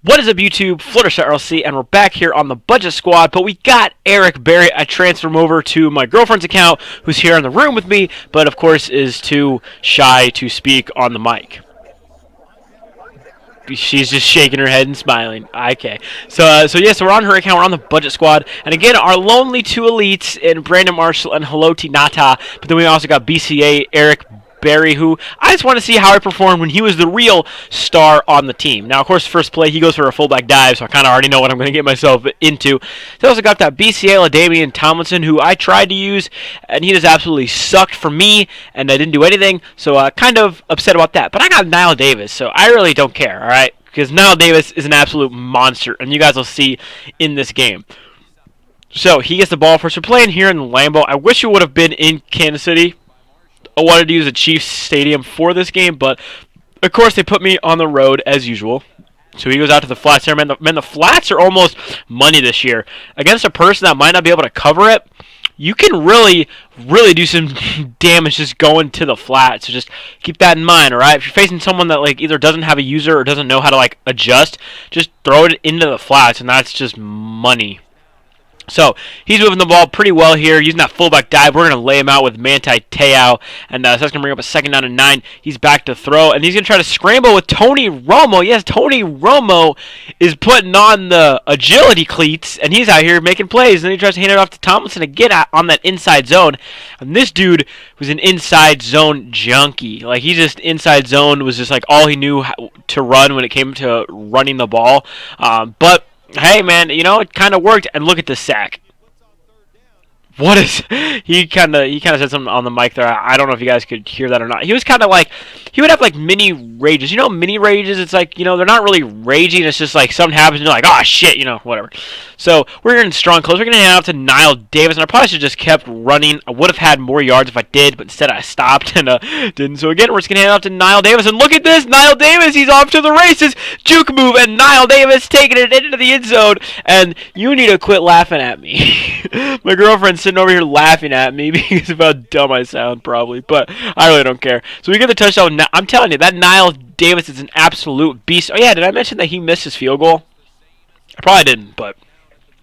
What is up, YouTube? Fluttershy RLC, and we're back here on the Budget Squad, but we got Eric Berry. I transferred him over to my girlfriend's account, who's here in the room with me, but of course is too shy to speak on the mic. She's just shaking her head and smiling. Okay. So we're on her account. We're on the Budget Squad. And again, our lonely two elites in Brandon Marshall and Haloti Nata. But then we also got BCA, Eric Berry, who I just want to see how he performed when he was the real star on the team. Now, of course, first play, he goes for a fullback dive, so I kind of already know what I'm going to get myself into. They also got that BCA LaDainian Tomlinson, who I tried to use, and he just absolutely sucked for me, and I didn't do anything, so kind of upset about that. But I got Niall Davis, so I really don't care, all right? Because Niall Davis is an absolute monster, and you guys will see in this game. So he gets the ball first. We're playing here in Lambeau. I wish it would have been in Kansas City. I wanted to use the Chiefs Stadium for this game, but of course they put me on the road as usual. So he goes out to the flats there. Man, the flats are almost money this year. Against a person that might not be able to cover it, you can really do some damage just going to the flats. So just keep that in mind, all right? If you're facing someone that like either doesn't have a user or doesn't know how to like adjust, just throw it into the flats, and that's just money. So he's moving the ball pretty well here, using that fullback dive. We're going to lay him out with Manti Te'o, and so that's going to bring up a second down and 9. He's back to throw, and he's going to try to scramble with Tony Romo. Yes, Tony Romo is putting on the agility cleats, and he's out here making plays. And then he tries to hand it off to Tomlinson again on that inside zone. And this dude was an inside zone junkie. Like, he just inside zone was just like all he knew to run when it came to running the ball. But hey, man, you know, it kind of worked, and look at this sack. What is he kind of said something on the mic there. I don't know if you guys could hear that or not. He was kind of like he would have like mini rages. You know, mini rages. It's like, you know, they're not really raging. It's just like something happens and you're like, oh shit, you know, whatever. So we're in strong close. We're gonna hand off to Niall Davis, and I probably should have just kept running. I would have had more yards if I did, but instead I stopped and didn't. So again, we're just gonna hand off to Niall Davis, and look at this, Niall Davis. He's off to the races. Juke move, and Niall Davis taking it into the end zone. And you need to quit laughing at me. My girlfriend's sitting over here laughing at me because of how dumb I sound, probably, but I really don't care. So we get the touchdown. I'm telling you, that Niall Davis is an absolute beast. Oh yeah, did I mention that he missed his field goal? I probably didn't, but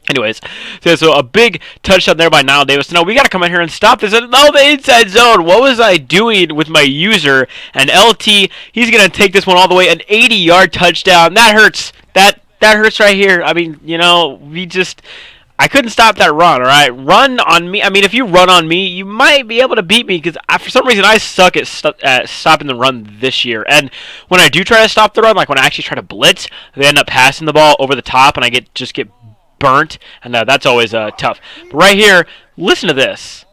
anyways, so a big touchdown there by Niall Davis. Now we got to come in here and stop this. Oh, the inside zone. What was I doing with my user? And LT, he's going to take this one all the way. An 80-yard touchdown. That hurts. That hurts right here. I mean, you know, I couldn't stop that run, all right? Run on me. I mean, if you run on me, you might be able to beat me because for some reason I suck at stopping the run this year. And when I do try to stop the run, like when I actually try to blitz, they end up passing the ball over the top, and I just get burnt, and that's always tough. But right here, listen to this.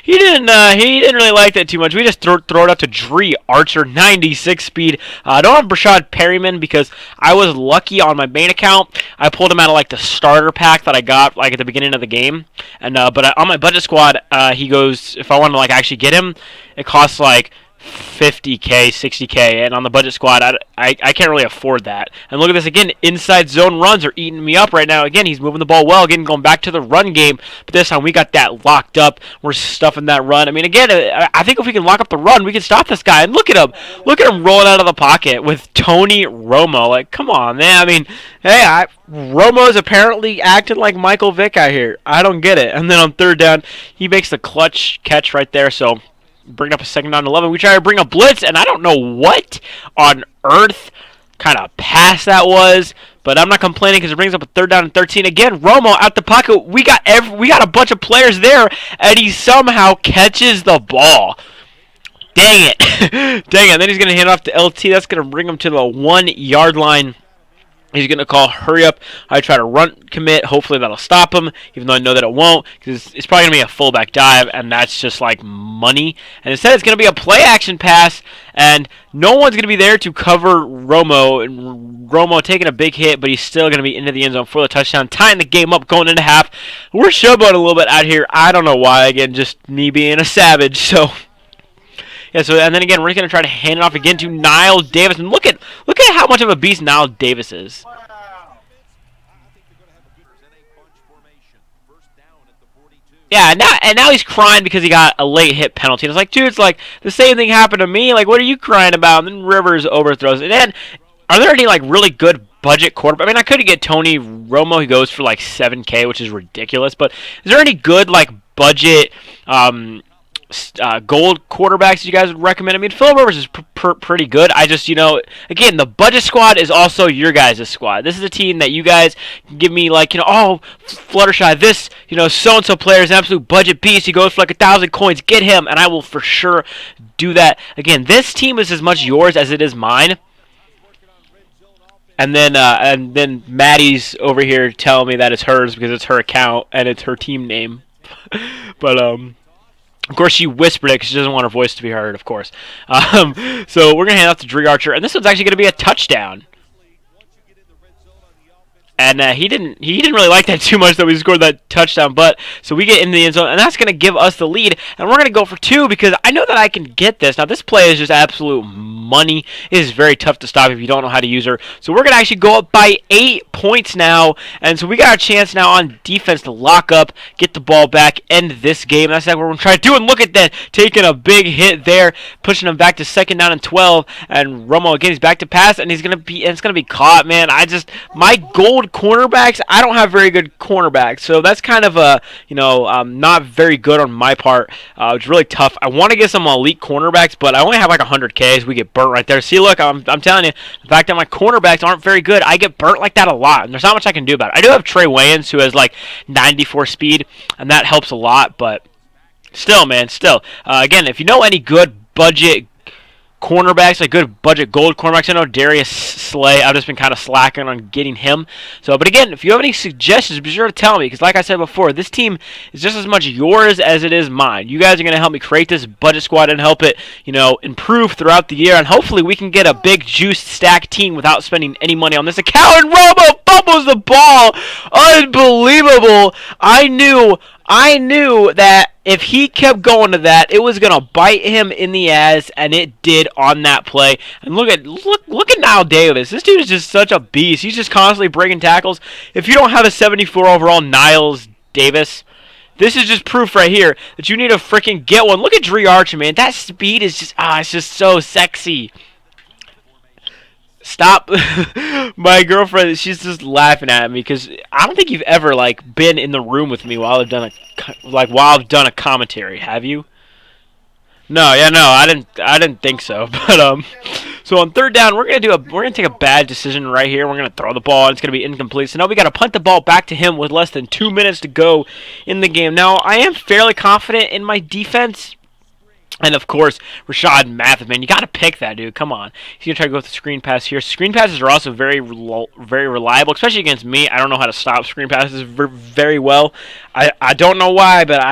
He didn't really like that too much. We just throw it up to Dree Archer, 96 speed. I don't have Brashad Perryman because I was lucky on my main account. I pulled him out of like the starter pack that I got like at the beginning of the game, and but on my budget squad, he goes. If I want to like actually get him, it costs like 50K, 60K, and on the budget squad, I can't really afford that. And look at this again, inside zone runs are eating me up right now. Again, he's moving the ball well, again, going back to the run game, but this time we got that locked up. We're stuffing that run. I mean, again, I think if we can lock up the run, we can stop this guy. And look at him rolling out of the pocket with Tony Romo. Like, come on, man. I mean, hey, Romo's apparently acting like Michael Vick out here. I don't get it. And then on third down, he makes the clutch catch right there, so bring up a second down and 11. We try to bring a blitz, and I don't know what on earth kind of pass that was, but I'm not complaining because it brings up a third down and 13. Again, Romo out the pocket. We got a bunch of players there, and he somehow catches the ball. Dang it. Dang it. And then he's going to hand off to LT. That's going to bring him to the 1-yard line. He's going to call hurry up. I try to run commit. Hopefully that'll stop him, even though I know that it won't, because it's probably going to be a fullback dive, and that's just like money. And instead it's going to be a play action pass, and no one's going to be there to cover Romo. And Romo taking a big hit, but he's still going to be into the end zone for the touchdown, tying the game up, going into half. We're showboating a little bit out here. I don't know why. Again, just me being a savage, so... Yeah, so and then again, we're going to try to hand it off again to Niall Davis, and look at how much of a beast Niall Davis is. Yeah, now he's crying because he got a late hit penalty. And it's like, dude, it's like the same thing happened to me. Like, what are you crying about? And then Rivers overthrows. And then, are there any like really good budget quarterback? I mean, I could get Tony Romo. He goes for like 7K, which is ridiculous. But is there any good like budget gold quarterbacks that you guys would recommend? I mean, Phil Rivers is pretty good. I just, again, the budget squad is also your guys' squad. This is a team that you guys give me, like, oh, Fluttershy, this, so-and-so player is an absolute budget beast. He goes for like 1,000 coins. Get him, and I will for sure do that. Again, this team is as much yours as it is mine. And then Maddie's over here telling me that it's hers because it's her account and it's her team name. But, of course, she whispered it because she doesn't want her voice to be heard, of course. So we're going to hand off to Dree Archer, and this one's actually going to be a touchdown. And he didn't really like that too much that we scored that touchdown. But so we get into the end zone, and that's going to give us the lead. And we're going to go for 2 because I know that I can get this. Now, this play is just absolute money. It is very tough to stop if you don't know how to use her. So we're going to actually go up by 8 points now. And so we got a chance now on defense to lock up, get the ball back, end this game. That's what we're going to try to do. And look at that, taking a big hit there, pushing him back to 2nd down and 12. And Romo again, he's back to pass, and it's going to be caught, man. My gold cornerbacks, I don't have very good cornerbacks, so that's kind of not very good on my part. It's really tough. I want to get some elite cornerbacks, but I only have like 100K, so we get burnt right there. See, look, I'm telling you, the fact that my cornerbacks aren't very good, I get burnt like that a lot, and there's not much I can do about it. I do have Trey Wayans, who has like 94 speed, and that helps a lot, but still, man, again, if you know any good budget cornerbacks, like good budget gold cornerbacks. I know Darius Slay, I've just been kind of slacking on getting him. So, but again, if you have any suggestions, be sure to tell me, because like I said before, this team is just as much yours as it is mine. You guys are going to help me create this budget squad and help it, improve throughout the year, and hopefully we can get a big juiced stack team without spending any money on this account. And Romo fumbles the ball. Unbelievable. I knew that if he kept going to that, it was gonna bite him in the ass, and it did on that play. And look at Niall Davis. This dude is just such a beast. He's just constantly breaking tackles. If you don't have a 74 overall Niles Davis, this is just proof right here that you need to freaking get one. Look at Dree Archer, man. That speed is just it's just so sexy. Stop. My girlfriend, she's just laughing at me because I don't think you've ever been in the room with me while I've done a commentary, have you? No, I didn't think so. But so on 3rd down, we're gonna take a bad decision right here. We're gonna throw the ball, and it's gonna be incomplete. So now we gotta punt the ball back to him with less than 2 minutes to go in the game. Now I am fairly confident in my defense. And, of course, Rashad Mathis, man, you got to pick that, dude. Come on. He's going to try to go with the screen pass here. Screen passes are also very reliable, especially against me. I don't know how to stop screen passes very well. I don't know why, but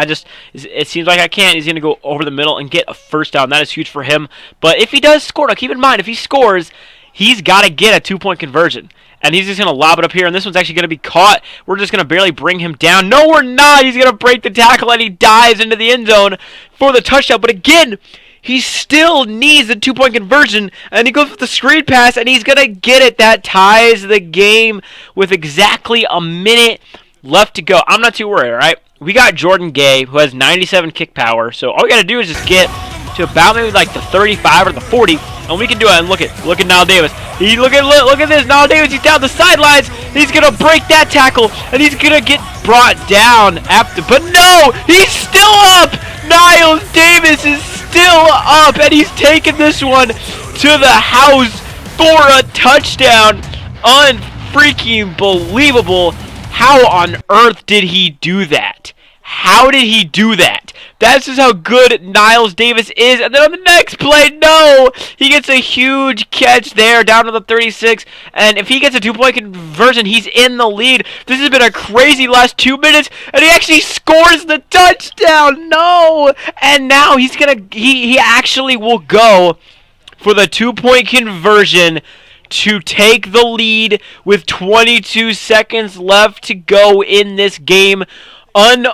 it seems like I can't. He's going to go over the middle and get a 1st down. That is huge for him. But if he does score, now keep in mind, if he scores, he's got to get a 2-point conversion. And he's just going to lob it up here, and this one's actually going to be caught. We're just going to barely bring him down. No, we're not. He's going to break the tackle, and he dives into the end zone for the touchdown. But again, he still needs the 2-point conversion, and he goes with the screen pass, and he's going to get it. That ties the game with exactly a minute left to go. I'm not too worried, all right? We got Jordan Gay, who has 97 kick power, so all we got to do is just get to about maybe like the 35 or the 40, and we can do it. And look at Niall Davis. Look at this. Niall Davis, he's down the sidelines. He's going to break that tackle, and he's going to get brought down after. But no, he's still up. Niall Davis is still up, and he's taking this one to the house for a touchdown. Unfreaking believable. How on earth did he do that? How did he do that? That's just how good Niles Davis is. And then on the next play, no! He gets a huge catch there down to the 36. And if he gets a 2-point conversion, he's in the lead. This has been a crazy last 2 minutes. And he actually scores the touchdown. No! And now he actually will go for the 2-point conversion to take the lead with 22 seconds left to go in this game. An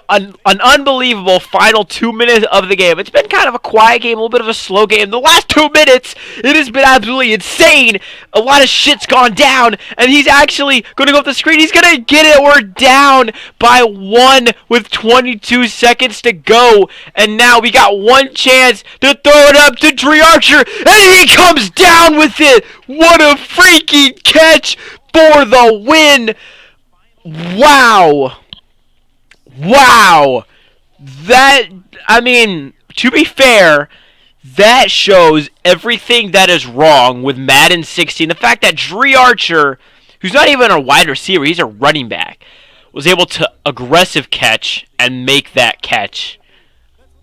unbelievable final 2 minutes of the game. It's been kind of a quiet game, a little bit of a slow game. The last 2 minutes, it has been absolutely insane. A lot of shit's gone down, and he's actually going to go up the screen. He's going to get it. We're down by 1 with 22 seconds to go, and now we got one chance to throw it up to Dre Archer, and he comes down with it. What a freaking catch for the win. Wow. Wow. That, I mean, to be fair, that shows everything that is wrong with Madden 16. The fact that Dre Archer, who's not even a wide receiver, he's a running back, was able to aggressive catch and make that catch.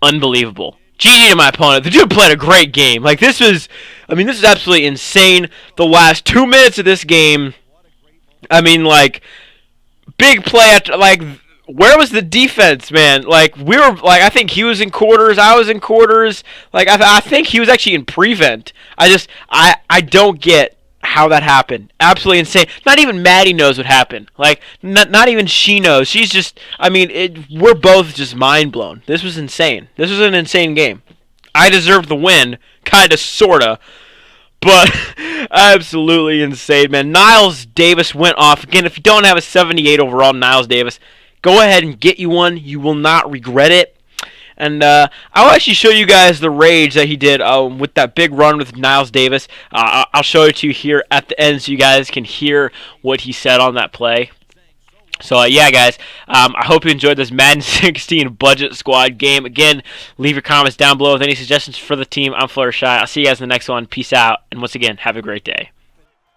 Unbelievable. GG to my opponent. The dude played a great game. Like, this is absolutely insane. The last 2 minutes of this game, I mean, like, big play after, like, where was the defense, man? Like, we were, like, I think he was in quarters, I was in quarters. Like, I think he was actually in prevent. I don't get how that happened. Absolutely insane. Not even Maddie knows what happened. Like, not even she knows. She's just, I mean, we're both just mind blown. This was insane. This was an insane game. I deserved the win, kinda, sorta. But absolutely insane, man. Niles Davis went off. Again, if you don't have a 78 overall Niles Davis, go ahead and get you one. You will not regret it. And I'll actually show you guys the rage that he did with that big run with Niles Davis. I'll show it to you here at the end so you guys can hear what he said on that play. So, yeah, guys, I hope you enjoyed this Madden 16 Budget Squad game. Again, leave your comments down below with any suggestions for the team. I'm Fluttershy. I'll see you guys in the next one. Peace out. And once again, have a great day.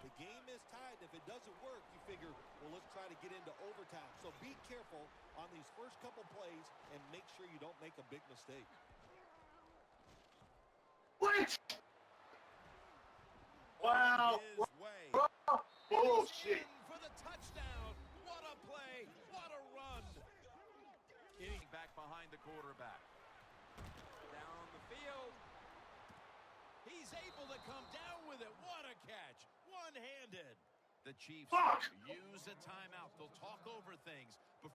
The game is tied. If it doesn't work, you figure, well, let's try to get into overtime. So be careful on these first couple plays and make sure you don't make a big mistake. What? Wow. Bullshit. For the touchdown. What a play. What a run. Getting back behind the quarterback. Down the field. He's able to come down with it. What a catch. One-handed. The Chiefs use a timeout. They'll talk over